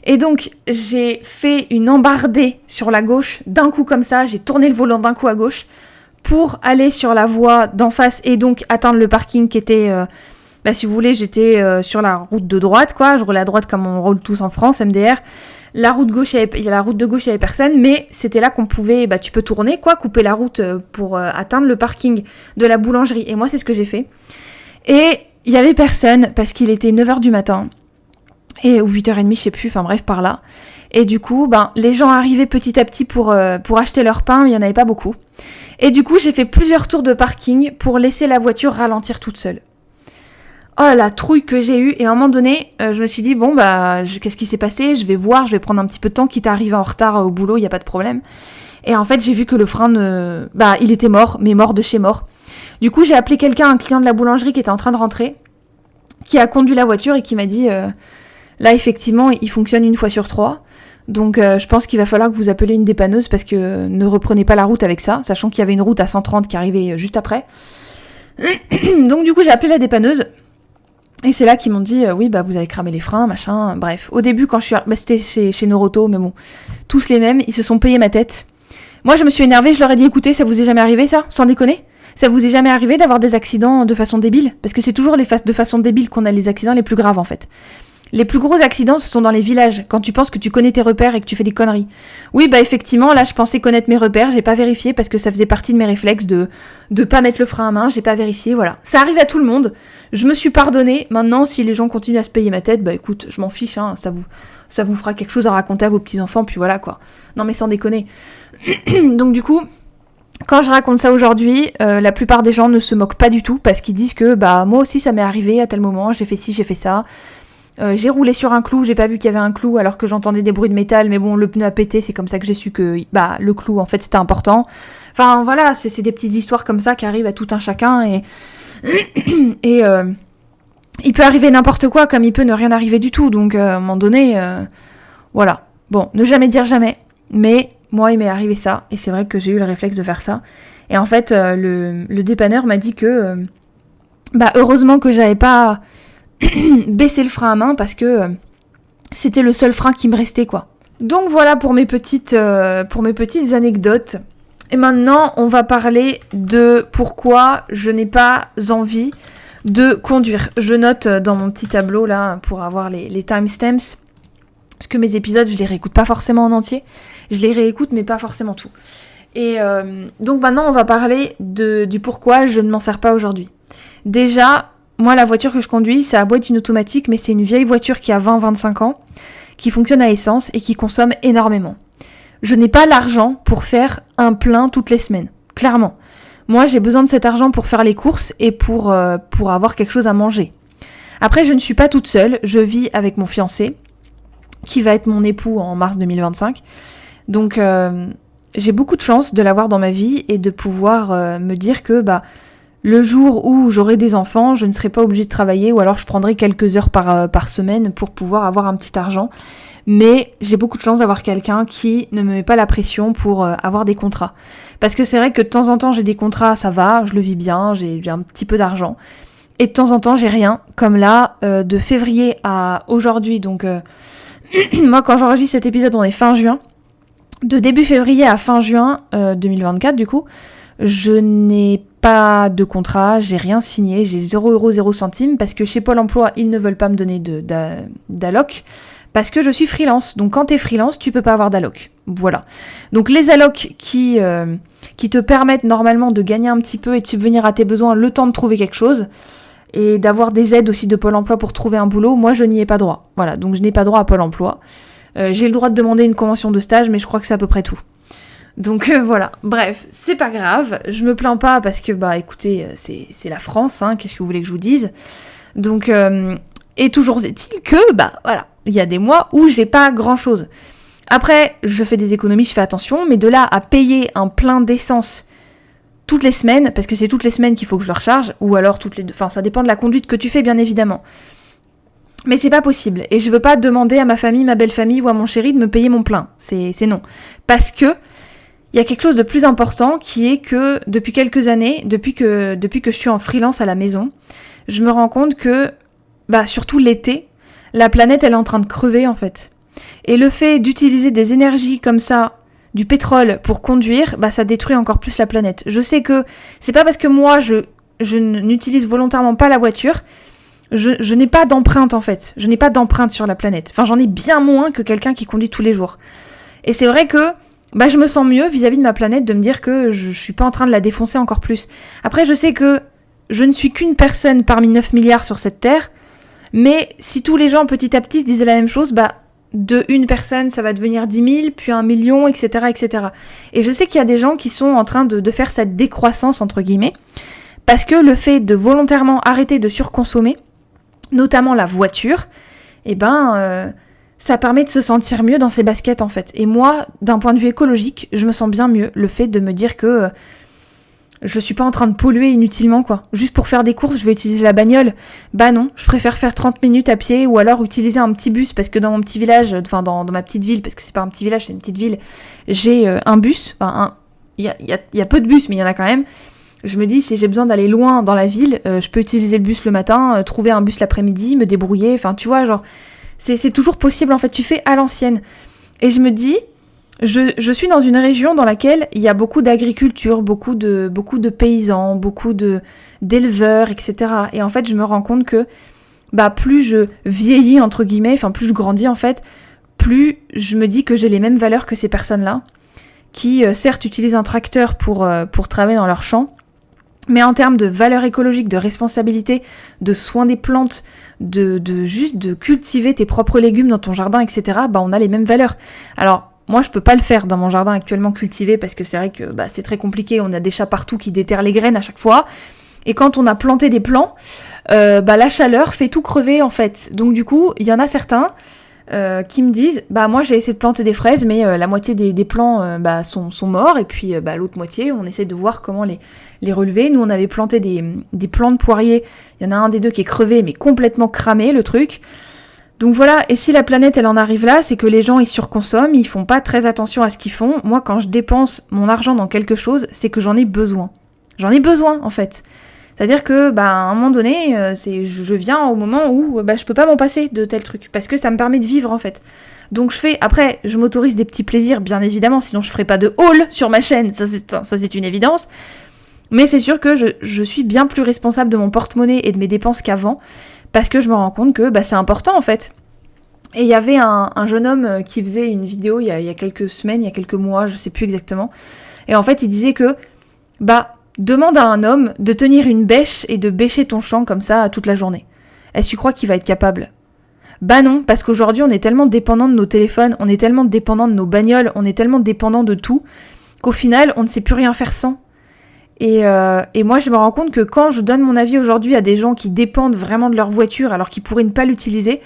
Et donc j'ai fait une embardée sur la gauche, d'un coup comme ça, j'ai tourné le volant d'un coup à gauche, pour aller sur la voie d'en face et donc atteindre le parking qui était... si vous voulez, j'étais sur la route de droite, quoi. Je roulais à droite comme on roule tous en France, MDR. La route de gauche, il y avait personne, mais c'était là qu'on pouvait, tu peux tourner, quoi, couper la route pour atteindre le parking de la boulangerie. Et moi, c'est ce que j'ai fait. Et il y avait personne, parce qu'il était 9h du matin. Ou 8h30, je sais plus, bref, par là. Et du coup, les gens arrivaient petit à petit pour acheter leur pain, mais il n'y en avait pas beaucoup. Et du coup, j'ai fait plusieurs tours de parking pour laisser la voiture ralentir toute seule. Oh la trouille que j'ai eue, et à un moment donné, je me suis dit, qu'est-ce qui s'est passé ? Je vais voir, je vais prendre un petit peu de temps, quitte à arriver en retard au boulot, il n'y a pas de problème. Et en fait, j'ai vu que le frein, il était mort, mais mort de chez mort. Du coup, j'ai appelé quelqu'un, un client de la boulangerie qui était en train de rentrer, qui a conduit la voiture et qui m'a dit, là, effectivement, il fonctionne 1 fois sur 3. Donc, je pense qu'il va falloir que vous appeliez une dépanneuse parce que ne reprenez pas la route avec ça, sachant qu'il y avait une route à 130 qui arrivait juste après. Donc, du coup, j'ai appelé la dépanneuse. Et c'est là qu'ils m'ont dit, oui, vous avez cramé les freins, machin, bref. Au début, quand je suis... c'était chez Noroto, mais bon, tous les mêmes, ils se sont payés ma tête. Moi, je me suis énervée, je leur ai dit, écoutez, ça vous est jamais arrivé, ça ? Sans déconner ? Ça vous est jamais arrivé d'avoir des accidents de façon débile ? Parce que c'est toujours de façon débile qu'on a les accidents les plus graves, en fait. Les plus gros accidents, ce sont dans les villages, quand tu penses que tu connais tes repères et que tu fais des conneries. Oui, effectivement, là, je pensais connaître mes repères, j'ai pas vérifié parce que ça faisait partie de mes réflexes de pas mettre le frein à main, j'ai pas vérifié, voilà. Ça arrive à tout le monde, je me suis pardonnée. Maintenant, si les gens continuent à se payer ma tête, écoute, je m'en fiche, ça vous fera quelque chose à raconter à vos petits-enfants, puis voilà, quoi. Non, mais sans déconner. Donc, du coup... Quand je raconte ça aujourd'hui, la plupart des gens ne se moquent pas du tout parce qu'ils disent que moi aussi ça m'est arrivé à tel moment, j'ai fait ci, j'ai fait ça. J'ai roulé sur un clou, j'ai pas vu qu'il y avait un clou alors que j'entendais des bruits de métal, mais bon, le pneu a pété, c'est comme ça que j'ai su que le clou, en fait, c'était important. Enfin, voilà, c'est des petites histoires comme ça qui arrivent à tout un chacun, et il peut arriver n'importe quoi, comme il peut ne rien arriver du tout, donc à un moment donné, voilà. Bon, ne jamais dire jamais, mais moi, il m'est arrivé ça, et c'est vrai que j'ai eu le réflexe de faire ça. Et en fait, le dépanneur m'a dit que, heureusement que j'avais pas baissé le frein à main, parce que c'était le seul frein qui me restait, quoi. Donc voilà pour mes petites anecdotes. Et maintenant, on va parler de pourquoi je n'ai pas envie de conduire. Je note dans mon petit tableau, là, pour avoir les timestamps, parce que mes épisodes, je les réécoute pas forcément en entier. Je les réécoute, mais pas forcément tout. Et donc maintenant, on va parler du pourquoi je ne m'en sers pas aujourd'hui. Déjà, moi, la voiture que je conduis, ça a beau être une automatique, mais c'est une vieille voiture qui a 20-25 ans, qui fonctionne à essence et qui consomme énormément. Je n'ai pas l'argent pour faire un plein toutes les semaines, clairement. Moi, j'ai besoin de cet argent pour faire les courses et pour avoir quelque chose à manger. Après, je ne suis pas toute seule, je vis avec mon fiancé, qui va être mon époux en mars 2025. Donc, j'ai beaucoup de chance de l'avoir dans ma vie et de pouvoir me dire que le jour où j'aurai des enfants, je ne serai pas obligée de travailler, ou alors je prendrai quelques heures par semaine pour pouvoir avoir un petit argent. Mais j'ai beaucoup de chance d'avoir quelqu'un qui ne me met pas la pression pour avoir des contrats. Parce que c'est vrai que de temps en temps j'ai des contrats, ça va, je le vis bien, j'ai un petit peu d'argent. Et de temps en temps j'ai rien, comme là, de février à aujourd'hui, donc moi quand j'enregistre cet épisode on est fin juin. De début février à fin juin 2024 du coup, je n'ai pas de contrat, j'ai rien signé, j'ai 0 €, 0 centimes, parce que chez Pôle emploi ils ne veulent pas me donner d'alloc. Parce que je suis freelance. Donc quand t'es freelance, tu peux pas avoir d'alloc. Voilà. Donc les allocs qui te permettent normalement de gagner un petit peu et de subvenir à tes besoins le temps de trouver quelque chose, et d'avoir des aides aussi de Pôle emploi pour trouver un boulot, moi je n'y ai pas droit. Voilà, donc je n'ai pas droit à Pôle emploi. J'ai le droit de demander une convention de stage, mais je crois que c'est à peu près tout. Donc voilà, bref, c'est pas grave, je me plains pas parce que écoutez, c'est la France, hein, qu'est-ce que vous voulez que je vous dise. Donc et toujours est-il que voilà, il y a des mois où j'ai pas grand-chose. Après, je fais des économies, je fais attention, mais de là à payer un plein d'essence toutes les semaines, parce que c'est toutes les semaines qu'il faut que je le recharge, ou alors toutes les deux, enfin ça dépend de la conduite que tu fais bien évidemment. Mais c'est pas possible, et je veux pas demander à ma famille, ma belle famille ou à mon chéri de me payer mon plein, c'est non. Parce que il y a quelque chose de plus important qui est que depuis quelques années, depuis que je suis en freelance à la maison, je me rends compte que, surtout l'été, la planète elle est en train de crever en fait. Et le fait d'utiliser des énergies comme ça, du pétrole pour conduire, ça détruit encore plus la planète. Je sais que c'est pas parce que moi je n'utilise volontairement pas la voiture, je n'ai pas d'empreinte en fait. Je n'ai pas d'empreinte sur la planète. Enfin j'en ai bien moins que quelqu'un qui conduit tous les jours. Et c'est vrai que je me sens mieux vis-à-vis de ma planète de me dire que je suis pas en train de la défoncer encore plus. Après je sais que je ne suis qu'une personne parmi 9 milliards sur cette terre, mais si tous les gens petit à petit se disaient la même chose, de une personne, ça va devenir 10 000, puis 1 million, etc., etc. Et je sais qu'il y a des gens qui sont en train de faire cette décroissance, entre guillemets, parce que le fait de volontairement arrêter de surconsommer, notamment la voiture, ça permet de se sentir mieux dans ses baskets, en fait. Et moi, d'un point de vue écologique, je me sens bien mieux. Le fait de me dire que je suis pas en train de polluer inutilement, quoi. Juste pour faire des courses, je vais utiliser la bagnole. Non, je préfère faire 30 minutes à pied ou alors utiliser un petit bus parce que dans mon petit village, enfin dans ma petite ville, parce que c'est pas un petit village, c'est une petite ville, j'ai un bus. Enfin, il y a peu de bus, mais il y en a quand même. Je me dis, si j'ai besoin d'aller loin dans la ville, je peux utiliser le bus le matin, trouver un bus l'après-midi, me débrouiller. Enfin, tu vois, genre, c'est toujours possible, en fait. Tu fais à l'ancienne. Et je me dis, je suis dans une région dans laquelle il y a beaucoup d'agriculture, beaucoup de paysans, beaucoup d'éleveurs, etc. Et en fait, je me rends compte que plus je vieillis, entre guillemets, enfin plus je grandis en fait, plus je me dis que j'ai les mêmes valeurs que ces personnes-là, qui certes utilisent un tracteur pour travailler dans leur champ, mais en termes de valeurs écologiques, de responsabilité, de soins des plantes, de juste de cultiver tes propres légumes dans ton jardin, etc., on a les mêmes valeurs. Alors, moi, je peux pas le faire dans mon jardin actuellement cultivé parce que c'est vrai que c'est très compliqué. On a des chats partout qui déterrent les graines à chaque fois. Et quand on a planté des plants, la chaleur fait tout crever en fait. Donc du coup, il y en a certains qui me disent, moi j'ai essayé de planter des fraises, mais la moitié des plants sont morts, et puis l'autre moitié, on essaie de voir comment les relever. Nous on avait planté des plants de poirier, il y en a un des deux qui est crevé, mais complètement cramé le truc. Donc voilà, et si la planète elle en arrive là, c'est que les gens ils surconsomment, ils font pas très attention à ce qu'ils font. Moi quand je dépense mon argent dans quelque chose, c'est que j'en ai besoin. J'en ai besoin en fait. C'est-à-dire que à un moment donné, je viens au moment où je peux pas m'en passer de tel truc, parce que ça me permet de vivre en fait. Donc après, je m'autorise des petits plaisirs bien évidemment, sinon je ferais pas de haul sur ma chaîne, ça c'est une évidence. Mais c'est sûr que je suis bien plus responsable de mon porte-monnaie et de mes dépenses qu'avant, parce que je me rends compte que c'est important en fait. Et il y avait un jeune homme qui faisait une vidéo il y a quelques semaines, il y a quelques mois, je sais plus exactement. Et en fait, il disait que, demande à un homme de tenir une bêche et de bêcher ton champ comme ça toute la journée. Est-ce que tu crois qu'il va être capable ? Non, parce qu'aujourd'hui, on est tellement dépendant de nos téléphones, on est tellement dépendant de nos bagnoles, on est tellement dépendant de tout, qu'au final, on ne sait plus rien faire sans. Et moi, je me rends compte que quand je donne mon avis aujourd'hui à des gens qui dépendent vraiment de leur voiture alors qu'ils pourraient ne pas l'utiliser,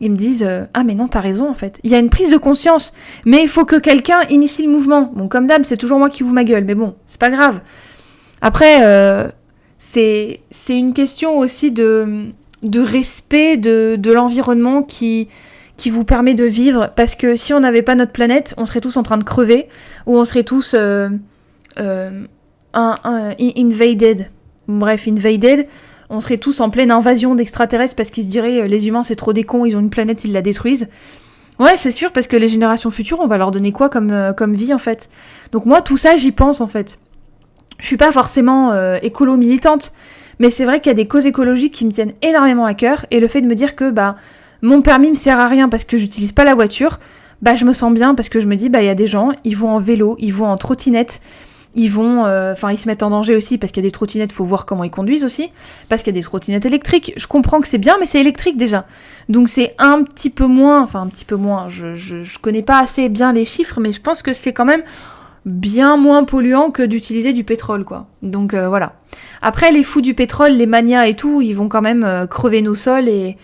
ils me disent « Ah mais non, t'as raison en fait. Il y a une prise de conscience, mais il faut que quelqu'un initie le mouvement. » Bon, comme d'hab, c'est toujours moi qui ouvre ma gueule, mais bon, c'est pas grave. Après, c'est une question aussi de respect de l'environnement qui vous permet de vivre, parce que si on n'avait pas notre planète, on serait tous en train de crever, ou on serait tous invaded. Bref, invaded. On serait tous en pleine invasion d'extraterrestres parce qu'ils se diraient les humains c'est trop des cons, ils ont une planète, ils la détruisent. Ouais, c'est sûr, parce que les générations futures, on va leur donner quoi comme vie en fait. Donc moi, tout ça, j'y pense en fait. Je suis pas forcément écolo-militante, mais c'est vrai qu'il y a des causes écologiques qui me tiennent énormément à cœur, et le fait de me dire que mon permis me sert à rien parce que j'utilise pas la voiture, je me sens bien parce que je me dis il y a des gens, ils vont en vélo, ils vont en trottinette, ils vont, ils se mettent en danger aussi parce qu'il y a des trottinettes, faut voir comment ils conduisent aussi, parce qu'il y a des trottinettes électriques. Je comprends que c'est bien, mais c'est électrique déjà. Donc c'est un petit peu moins, je connais pas assez bien les chiffres, mais je pense que c'est quand même bien moins polluant que d'utiliser du pétrole, quoi. Donc voilà. Après, les fous du pétrole, les manias et tout, ils vont quand même crever nos sols et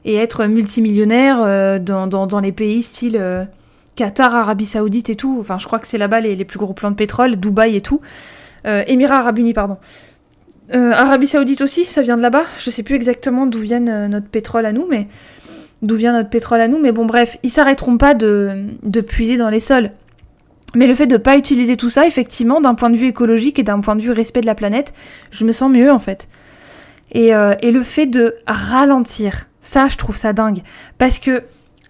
être multimillionnaires dans les pays style Qatar, Arabie Saoudite et tout. Enfin, je crois que c'est là-bas les plus gros plans de pétrole, Dubaï et tout. Émirats Arabes Unis, pardon. Arabie Saoudite aussi, ça vient de là-bas. Je sais plus exactement d'où vient notre pétrole à nous, mais bon, bref, ils s'arrêteront pas de puiser dans les sols. Mais le fait de pas utiliser tout ça, effectivement, d'un point de vue écologique et d'un point de vue respect de la planète, je me sens mieux en fait. Et le fait de ralentir, ça je trouve ça dingue. Parce que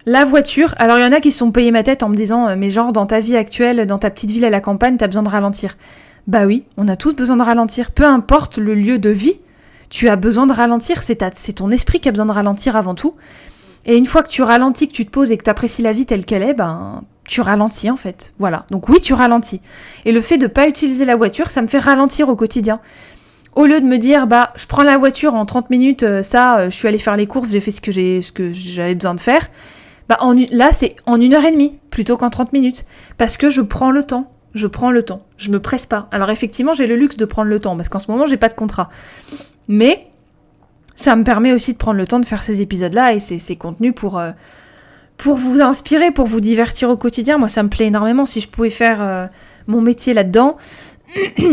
la voiture, alors il y en a qui se sont payés ma tête en me disant mais genre dans ta vie actuelle, dans ta petite ville à la campagne, t'as besoin de ralentir. Bah oui, on a tous besoin de ralentir. Peu importe le lieu de vie, tu as besoin de ralentir, c'est ton esprit qui a besoin de ralentir avant tout. Et une fois que tu ralentis, que tu te poses et que t'apprécies la vie telle qu'elle est, tu ralentis en fait, voilà. Donc oui, tu ralentis. Et le fait de pas utiliser la voiture, ça me fait ralentir au quotidien. Au lieu de me dire, je prends la voiture en 30 minutes, je suis allée faire les courses, j'ai fait ce que j'avais besoin de faire, là c'est en 1h30, plutôt qu'en 30 minutes. Parce que je prends le temps, je me presse pas. Alors effectivement, j'ai le luxe de prendre le temps, parce qu'en ce moment, j'ai pas de contrat. Mais ça me permet aussi de prendre le temps de faire ces épisodes-là et ces contenus pour vous inspirer, pour vous divertir au quotidien. Moi, ça me plaît énormément. Si je pouvais faire mon métier là-dedans,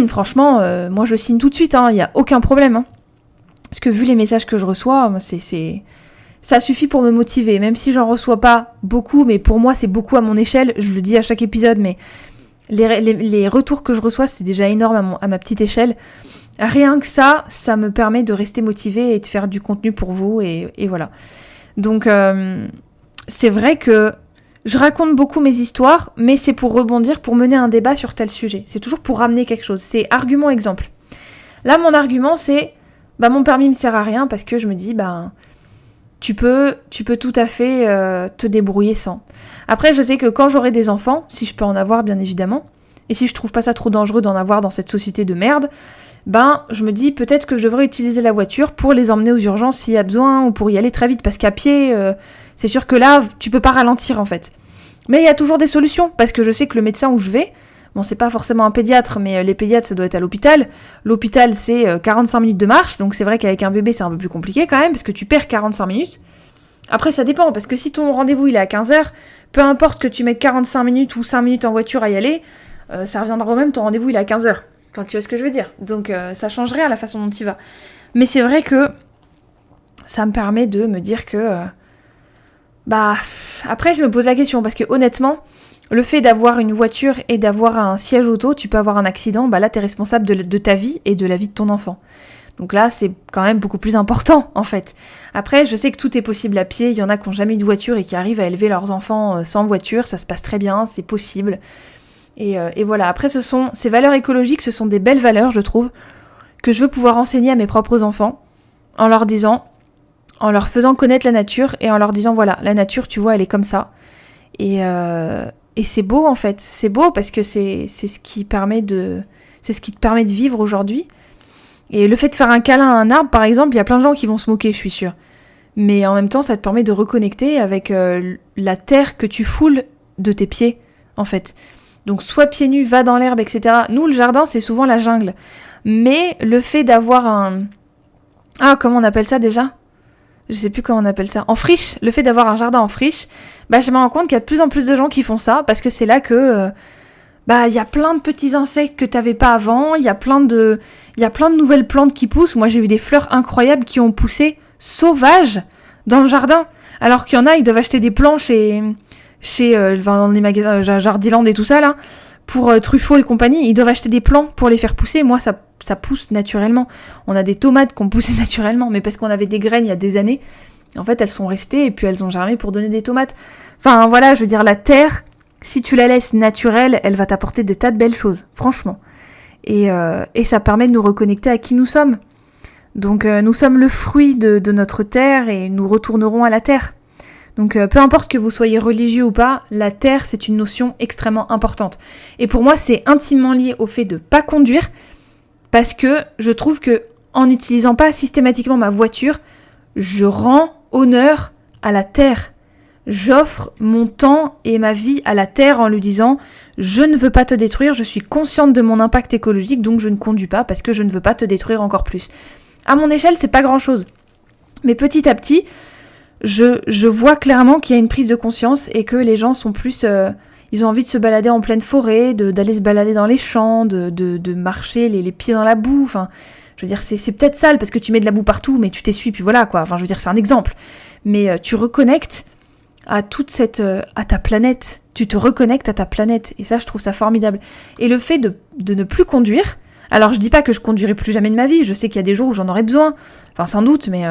franchement, moi, je signe tout de suite. Il n'y a aucun problème. Hein. Parce que vu les messages que je reçois, ça suffit pour me motiver. Même si j'en reçois pas beaucoup, mais pour moi, c'est beaucoup à mon échelle. Je le dis à chaque épisode, mais les retours que je reçois, c'est déjà énorme à ma petite échelle. Rien que ça me permet de rester motivée et de faire du contenu pour vous. Et voilà. Donc... c'est vrai que je raconte beaucoup mes histoires, mais c'est pour rebondir, pour mener un débat sur tel sujet. C'est toujours pour ramener quelque chose. C'est argument-exemple. Là, mon argument, c'est mon permis me sert à rien parce que je me dis, tu peux tout à fait te débrouiller sans. Après, je sais que quand j'aurai des enfants, si je peux en avoir bien évidemment, et si je trouve pas ça trop dangereux d'en avoir dans cette société de merde, je me dis peut-être que je devrais utiliser la voiture pour les emmener aux urgences s'il y a besoin ou pour y aller très vite, parce qu'à pied... c'est sûr que là, tu peux pas ralentir en fait. Mais il y a toujours des solutions, parce que je sais que le médecin où je vais, Bon, c'est pas forcément un pédiatre, mais les pédiatres, ça doit être à l'hôpital. L'hôpital, c'est 45 minutes de marche, donc c'est vrai qu'avec un bébé, c'est un peu plus compliqué quand même, parce que tu perds 45 minutes. Après, ça dépend, parce que si ton rendez-vous, il est à 15h, peu importe que tu mettes 45 minutes ou 5 minutes en voiture à y aller, ça reviendra au même, ton rendez-vous, il est à 15h. Enfin, tu vois ce que je veux dire. Donc, ça change rien à la façon dont tu vas. Mais c'est vrai que ça me permet de me dire que... après, je me pose la question, parce que honnêtement, le fait d'avoir une voiture et d'avoir un siège auto, tu peux avoir un accident, là, t'es responsable de ta vie et de la vie de ton enfant. Donc là, c'est quand même beaucoup plus important, en fait. Après, je sais que tout est possible à pied, il y en a qui n'ont jamais eu de voiture et qui arrivent à élever leurs enfants sans voiture, ça se passe très bien, c'est possible. Et voilà, après, ces valeurs écologiques, ce sont des belles valeurs, je trouve, que je veux pouvoir enseigner à mes propres enfants, en leur faisant connaître la nature, et en leur disant, voilà, la nature, tu vois, elle est comme ça. Et c'est beau, en fait. C'est beau parce que c'est ce qui te permet de vivre aujourd'hui. Et le fait de faire un câlin à un arbre, par exemple, il y a plein de gens qui vont se moquer, je suis sûre. Mais en même temps, ça te permet de reconnecter avec la terre que tu foules de tes pieds, en fait. Donc, sois pieds nus, va dans l'herbe, etc. Nous, le jardin, c'est souvent la jungle. Mais le fait d'avoir un... comment on appelle ça déjà ? Je sais plus comment on appelle ça. En friche. Le fait d'avoir un jardin en friche, je me rends compte qu'il y a de plus en plus de gens qui font ça, parce que c'est là que... il y a plein de petits insectes que t'avais pas avant, il y a plein de nouvelles plantes qui poussent. Moi, j'ai vu des fleurs incroyables qui ont poussé sauvages dans le jardin. Alors qu'il y en a, ils doivent acheter des plants dans les magasins Jardiland et tout ça, là, pour Truffaut et compagnie. Ils doivent acheter des plants pour les faire pousser. Moi, ça pousse naturellement. On a des tomates qui ont poussé naturellement, mais parce qu'on avait des graines il y a des années. En fait, elles sont restées et puis elles ont germé pour donner des tomates. Enfin, voilà, je veux dire, la terre... Si tu la laisses naturelle, elle va t'apporter de tas de belles choses, franchement. Et ça permet de nous reconnecter à qui nous sommes. Donc nous sommes le fruit de notre terre et nous retournerons à la terre. Donc peu importe que vous soyez religieux ou pas, la terre c'est une notion extrêmement importante. Et pour moi c'est intimement lié au fait de ne pas conduire, parce que je trouve que en n'utilisant pas systématiquement ma voiture, je rends honneur à la terre. J'offre mon temps et ma vie à la terre en lui disant « Je ne veux pas te détruire, je suis consciente de mon impact écologique, donc je ne conduis pas parce que je ne veux pas te détruire encore plus. » À mon échelle, c'est pas grand-chose. Mais petit à petit, je vois clairement qu'il y a une prise de conscience et que les gens sont plus... ils ont envie de se balader en pleine forêt, d'aller se balader dans les champs, de marcher les pieds dans la boue. Enfin, je veux dire, c'est peut-être sale parce que tu mets de la boue partout, mais tu t'essuies, puis voilà, quoi. Enfin, je veux dire, c'est un exemple. Mais tu reconnectes à ta planète. Tu te reconnectes à ta planète. Et ça, je trouve ça formidable. Et le fait de ne plus conduire... Alors, je dis pas que je conduirai plus jamais de ma vie. Je sais qu'il y a des jours où j'en aurai besoin. Enfin, sans doute, mais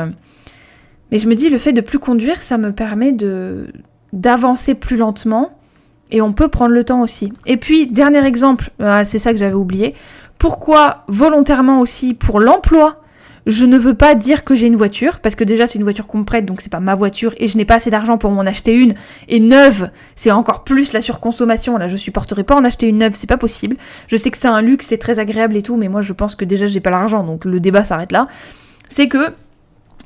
je me dis, le fait de plus conduire, ça me permet d'avancer plus lentement. Et on peut prendre le temps aussi. Et puis, dernier exemple, c'est ça que j'avais oublié. Pourquoi, volontairement aussi, pour l'emploi, je ne veux pas dire que j'ai une voiture, parce que déjà c'est une voiture qu'on me prête, donc c'est pas ma voiture, et je n'ai pas assez d'argent pour m'en acheter une, et neuve, c'est encore plus la surconsommation, là je supporterai pas en acheter une neuve, c'est pas possible. Je sais que c'est un luxe, c'est très agréable et tout, mais moi je pense que déjà j'ai pas l'argent, donc le débat s'arrête là. C'est que,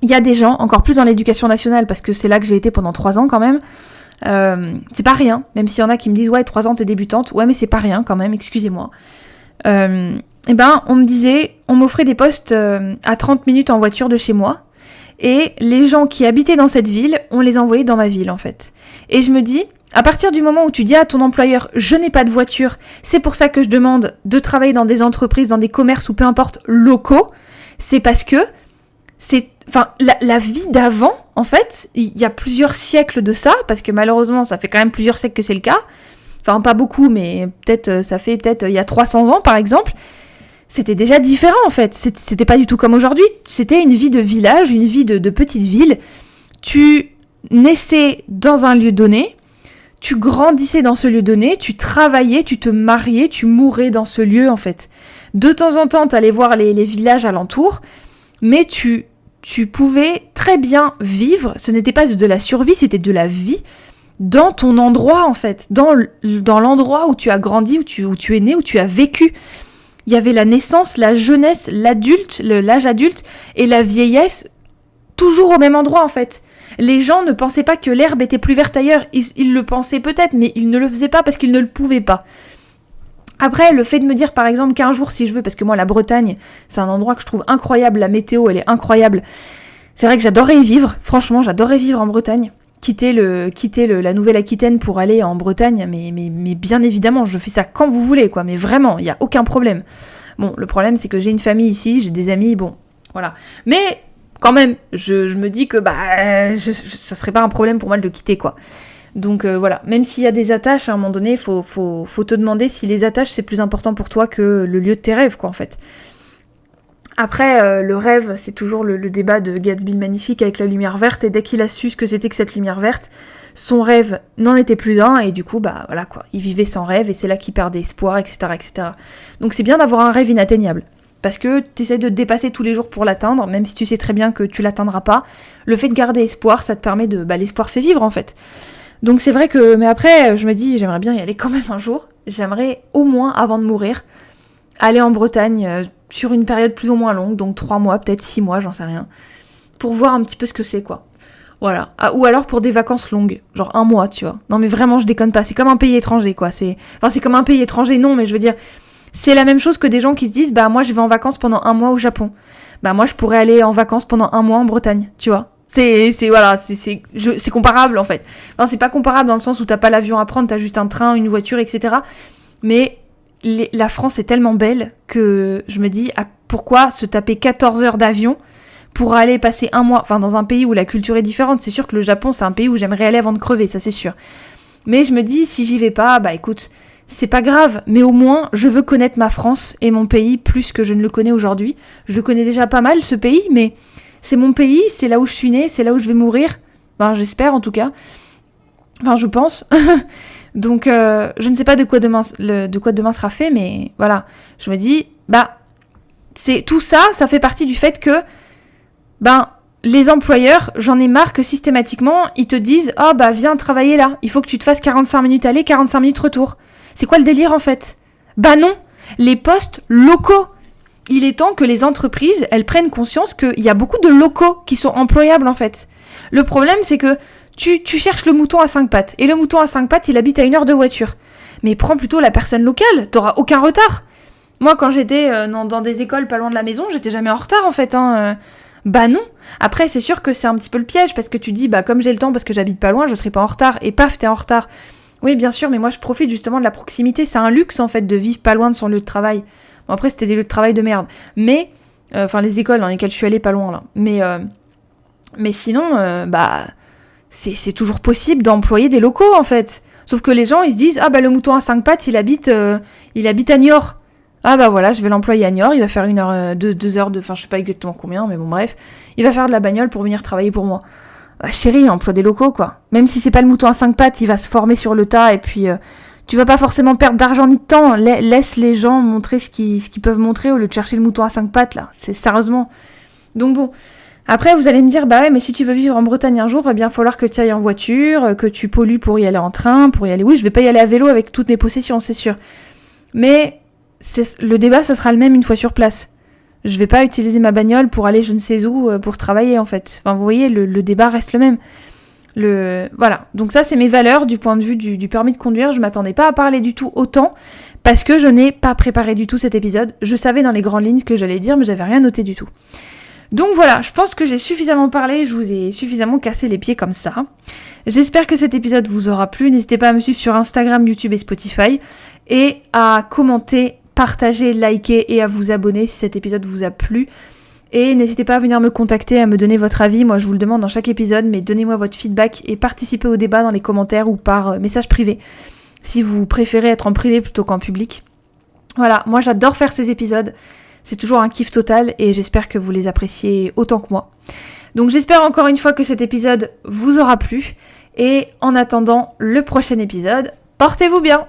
il y a des gens, encore plus dans l'éducation nationale, parce que c'est là que j'ai été pendant 3 ans quand même, c'est pas rien, même s'il y en a qui me disent « Ouais, 3 ans t'es débutante », ouais mais c'est pas rien quand même, excusez-moi. On m'offrait des postes à 30 minutes en voiture de chez moi. Et les gens qui habitaient dans cette ville, on les envoyait dans ma ville, en fait. Et je me dis, à partir du moment où tu dis à ton employeur, je n'ai pas de voiture, c'est pour ça que je demande de travailler dans des entreprises, dans des commerces ou peu importe, locaux, c'est parce que la vie d'avant, en fait, il y a plusieurs siècles de ça, parce que malheureusement, ça fait quand même plusieurs siècles que c'est le cas. Enfin, pas beaucoup, mais ça fait il y a 300 ans, par exemple. C'était déjà différent, en fait. C'était pas du tout comme aujourd'hui. C'était une vie de village, une vie de petite ville. Tu naissais dans un lieu donné, tu grandissais dans ce lieu donné, tu travaillais, tu te mariais, tu mourais dans ce lieu, en fait. De temps en temps, t'allais voir les villages alentours, mais tu pouvais très bien vivre. Ce n'était pas de la survie, c'était de la vie dans ton endroit, en fait. Dans l'endroit où tu as grandi, où tu es né, où tu as vécu. Il y avait la naissance, la jeunesse, l'âge adulte et la vieillesse toujours au même endroit en fait. Les gens ne pensaient pas que l'herbe était plus verte ailleurs, ils le pensaient peut-être, mais ils ne le faisaient pas parce qu'ils ne le pouvaient pas. Après, le fait de me dire par exemple qu'un jour si je veux, parce que moi la Bretagne, c'est un endroit que je trouve incroyable, la météo elle est incroyable. C'est vrai que j'adorerais y vivre, franchement j'adorerais vivre en Bretagne. Quitter la Nouvelle-Aquitaine pour aller en Bretagne, mais bien évidemment, je fais ça quand vous voulez, quoi, mais vraiment, il n'y a aucun problème. Bon, le problème c'est que j'ai une famille ici, j'ai des amis, bon, voilà. Mais quand même, je me dis que ça serait pas un problème pour moi de le quitter, quoi. Donc voilà, même s'il y a des attaches, à un moment donné, faut te demander si les attaches c'est plus important pour toi que le lieu de tes rêves, quoi, en fait. Après, le rêve, c'est toujours le débat de Gatsby le Magnifique avec la lumière verte, et dès qu'il a su ce que c'était que cette lumière verte, son rêve n'en était plus un, et du coup, voilà quoi, il vivait sans rêve, et c'est là qu'il perdait espoir, etc., etc. Donc c'est bien d'avoir un rêve inatteignable, parce que tu essaies de te dépasser tous les jours pour l'atteindre, même si tu sais très bien que tu l'atteindras pas. Le fait de garder espoir, ça te permet de... l'espoir fait vivre, en fait. Donc c'est vrai que... Mais après, je me dis, j'aimerais bien y aller quand même un jour. J'aimerais, au moins, avant de mourir, aller en Bretagne... sur une période plus ou moins longue, donc 3 mois, peut-être 6 mois, j'en sais rien, pour voir un petit peu ce que c'est, quoi. Voilà. Ah, ou alors pour des vacances longues, genre 1 mois, tu vois. Non mais vraiment, je déconne pas, c'est comme un pays étranger, quoi. C'est comme un pays étranger, non, mais je veux dire, c'est la même chose que des gens qui se disent, moi je vais en vacances pendant 1 mois au Japon. Moi je pourrais aller en vacances pendant 1 mois en Bretagne, tu vois. C'est comparable, en fait. Enfin, c'est pas comparable dans le sens où t'as pas l'avion à prendre, t'as juste un train, une voiture, etc. Mais... la France est tellement belle que je me dis pourquoi se taper 14 heures d'avion pour aller passer 1 mois, dans un pays où la culture est différente. C'est sûr que le Japon c'est un pays où j'aimerais aller avant de crever, ça c'est sûr. Mais je me dis si j'y vais pas, écoute, c'est pas grave, mais au moins je veux connaître ma France et mon pays plus que je ne le connais aujourd'hui. Je le connais déjà pas mal ce pays, mais c'est mon pays, c'est là où je suis née, c'est là où je vais mourir. J'espère en tout cas. Je pense. Donc, je ne sais pas de quoi demain sera fait, mais voilà. Je me dis, c'est tout ça, ça fait partie du fait que, les employeurs, j'en ai marre que systématiquement, ils te disent, viens travailler là, il faut que tu te fasses 45 minutes aller, 45 minutes retour. C'est quoi le délire en fait ? Non, les postes locaux. Il est temps que les entreprises, elles prennent conscience qu'il y a beaucoup de locaux qui sont employables en fait. Le problème, c'est que tu cherches le mouton à 5 pattes. Et le mouton à 5 pattes, il habite à 1 heure de voiture. Mais prends plutôt la personne locale, t'auras aucun retard. Moi, quand j'étais dans des écoles pas loin de la maison, j'étais jamais en retard, en fait. Non. Après, c'est sûr que c'est un petit peu le piège, parce que tu dis, comme j'ai le temps, parce que j'habite pas loin, je serai pas en retard. Et paf, t'es en retard. Oui, bien sûr, mais moi, je profite justement de la proximité. C'est un luxe, en fait, de vivre pas loin de son lieu de travail. Bon, après, c'était des lieux de travail de merde. Mais, les écoles dans lesquelles je suis allée pas loin, là. Mais sinon, c'est toujours possible d'employer des locaux, en fait. Sauf que les gens, ils se disent, le mouton à 5 pattes, il habite à Niort. Voilà, je vais l'employer à Niort, il va faire 1 heure, 2 heures je sais pas exactement combien, mais bon, bref. Il va faire de la bagnole pour venir travailler pour moi. Chérie, emploie des locaux, quoi. Même si c'est pas le mouton à 5 pattes, il va se former sur le tas, et puis, tu vas pas forcément perdre d'argent ni de temps. Laisse les gens montrer ce qu'ils peuvent montrer au lieu de chercher le mouton à 5 pattes, là. C'est sérieusement. Donc bon. Après, vous allez me dire, mais si tu veux vivre en Bretagne un jour, il va bien falloir que tu ailles en voiture, que tu pollues pour y aller en train, pour y aller... Oui, je vais pas y aller à vélo avec toutes mes possessions, c'est sûr. Mais le débat, ça sera le même une fois sur place. Je vais pas utiliser ma bagnole pour aller je ne sais où, pour travailler, en fait. Vous voyez, le débat reste le même. Voilà. Donc ça, c'est mes valeurs du point de vue du permis de conduire. Je m'attendais pas à parler du tout autant, parce que je n'ai pas préparé du tout cet épisode. Je savais dans les grandes lignes ce que j'allais dire, mais j'avais rien noté du tout. Donc voilà, je pense que j'ai suffisamment parlé, je vous ai suffisamment cassé les pieds comme ça. J'espère que cet épisode vous aura plu. N'hésitez pas à me suivre sur Instagram, YouTube et Spotify. Et à commenter, partager, liker et à vous abonner si cet épisode vous a plu. Et n'hésitez pas à venir me contacter, à me donner votre avis. Moi, je vous le demande dans chaque épisode, mais donnez-moi votre feedback et participez au débat dans les commentaires ou par message privé, si vous préférez être en privé plutôt qu'en public. Voilà, moi j'adore faire ces épisodes. C'est toujours un kiff total et j'espère que vous les appréciez autant que moi. Donc j'espère encore une fois que cet épisode vous aura plu. Et en attendant le prochain épisode, portez-vous bien!